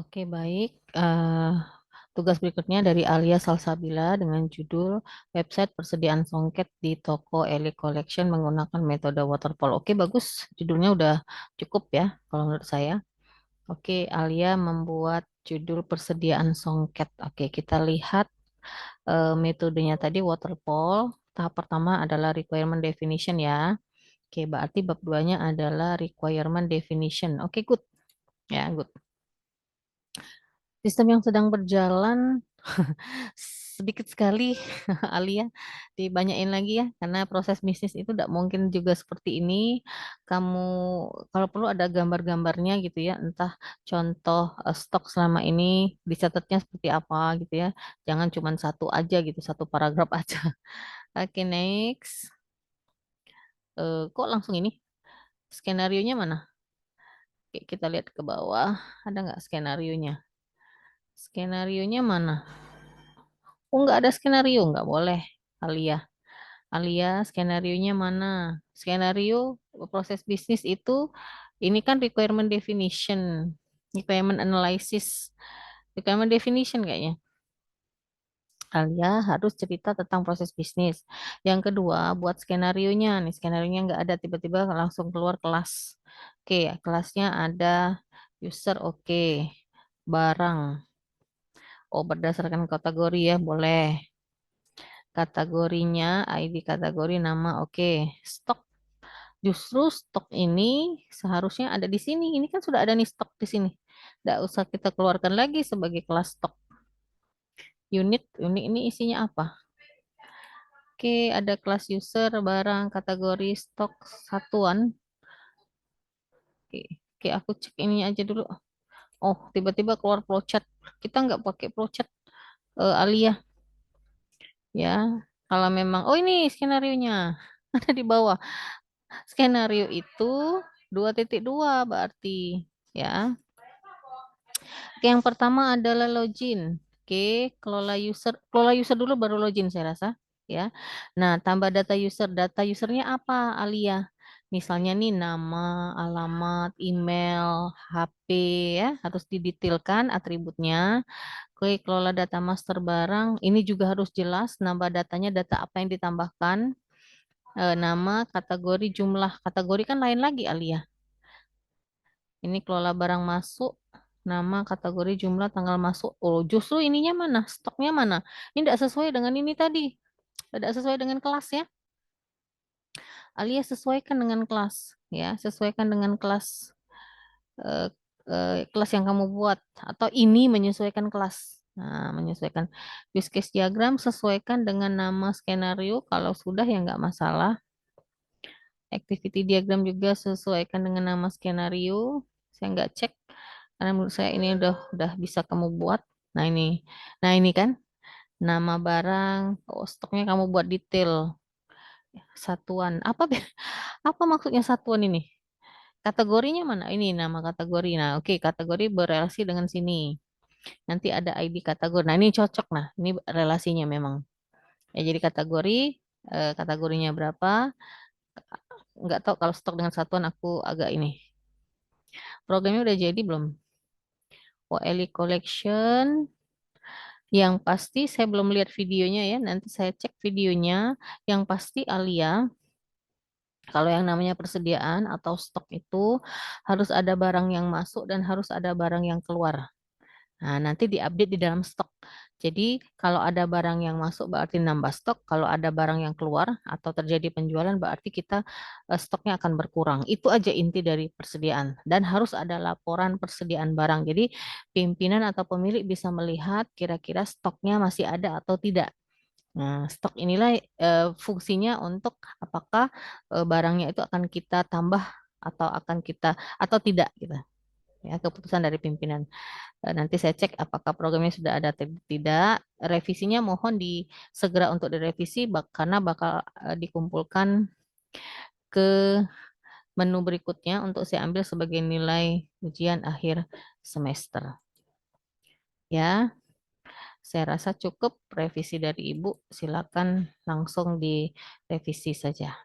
Oke, baik. Tugas berikutnya dari Alia Salsabila dengan judul website persediaan songket di toko Eli Collection menggunakan metode waterfall. Oke, bagus. Judulnya udah cukup ya, kalau menurut saya. Oke, Alia membuat judul persediaan songket. Oke, kita lihat metodenya tadi waterfall. Tahap pertama adalah requirement definition ya. Oke, berarti bab 2-nya adalah requirement definition. Oke, good. Ya, good. Sistem yang sedang berjalan sedikit sekali Alia dibanyain lagi ya karena proses bisnis itu tidak mungkin juga seperti ini. Kamu kalau perlu ada gambar-gambarnya gitu ya, entah contoh stok selama ini dicatatnya seperti apa gitu ya. Jangan cuma satu aja gitu, satu paragraf aja. Oke, next. Kok langsung ini? Skenarionya mana? Oke, kita lihat ke bawah. Ada nggak skenarionya? Skenarionya mana? Oh, nggak ada skenario, nggak boleh. Alia. Alia, skenarionya mana? Skenario proses bisnis itu, ini kan requirement definition, requirement analysis, requirement definition kayaknya. Alia harus cerita tentang proses bisnis. Yang kedua, buat skenarionya. Nih, skenarionya nggak ada, tiba-tiba langsung keluar kelas. Oke, kelasnya ada user, oke. Barang. Oh, berdasarkan kategori ya, boleh. Kategorinya, ID kategori nama, oke. Stok. Justru stok ini seharusnya ada di sini. Ini kan sudah ada nih stok di sini. Tidak usah kita keluarkan lagi sebagai kelas stok. Unit ini isinya apa? Oke, ada kelas user, barang, kategori, stok, satuan. Oke, oke, aku cek ini aja dulu. Oh, tiba-tiba keluar flowchart. Kita nggak pakai flowchart, Alia. Ya, kalau memang, oh ini skenarionya. Ada di bawah. Skenario itu 2.2 berarti. Ya. Oke, yang pertama adalah login. Oke, kelola user dulu baru login saya rasa, ya. Nah, tambah data user. Data usernya apa, Alia? Misalnya nih nama, alamat, email, HP ya, harus didetailkan atributnya. Oke, kelola data master barang. Ini juga harus jelas nambah datanya, data apa yang ditambahkan. Nama, kategori, jumlah. Kategori kan lain lagi, Alia. Ini kelola barang masuk, nama, kategori, jumlah, tanggal masuk. Oh, justru ininya mana? Stoknya mana? Ini tidak sesuai dengan ini tadi. Tidak sesuai dengan kelas ya. Alias sesuaikan dengan kelas. Ya, sesuaikan dengan kelas eh, kelas yang kamu buat. Atau ini menyesuaikan kelas. Nah, menyesuaikan use case diagram sesuaikan dengan nama skenario. Kalau sudah ya nggak masalah. Activity diagram juga sesuaikan dengan nama skenario. Saya nggak cek karena menurut saya ini udah bisa kamu buat. Nah ini kan nama barang. Oh, stoknya kamu buat detail satuan. Apa maksudnya satuan ini? Kategorinya mana? Ini nama kategori. Nah, oke, kategori berelasi dengan sini. Nanti ada ID kategori. Nah, ini cocok. Nah, ini relasinya memang. Ya, jadi kategorinya berapa? Nggak tahu kalau stok dengan satuan aku agak ini. Programnya udah jadi belum? OLE Collection. Yang pasti saya belum lihat videonya ya. Nanti saya cek videonya. Yang pasti Alia, kalau yang namanya persediaan atau stok itu harus ada barang yang masuk dan harus ada barang yang keluar. Nah, nanti diupdate di dalam stok. Jadi, kalau ada barang yang masuk berarti nambah stok, kalau ada barang yang keluar atau terjadi penjualan berarti kita stoknya akan berkurang. Itu aja inti dari persediaan dan harus ada laporan persediaan barang. Jadi, pimpinan atau pemilik bisa melihat kira-kira stoknya masih ada atau tidak. Nah, stok inilah fungsinya untuk apakah barangnya itu akan kita tambah atau akan kita atau tidak gitu. Ya, keputusan dari pimpinan. Nanti saya cek apakah programnya sudah ada atau tidak. Revisinya mohon segera untuk direvisi karena bakal dikumpulkan ke menu berikutnya untuk saya ambil sebagai nilai ujian akhir semester. Ya, saya rasa cukup revisi dari Ibu. Silakan langsung direvisi saja.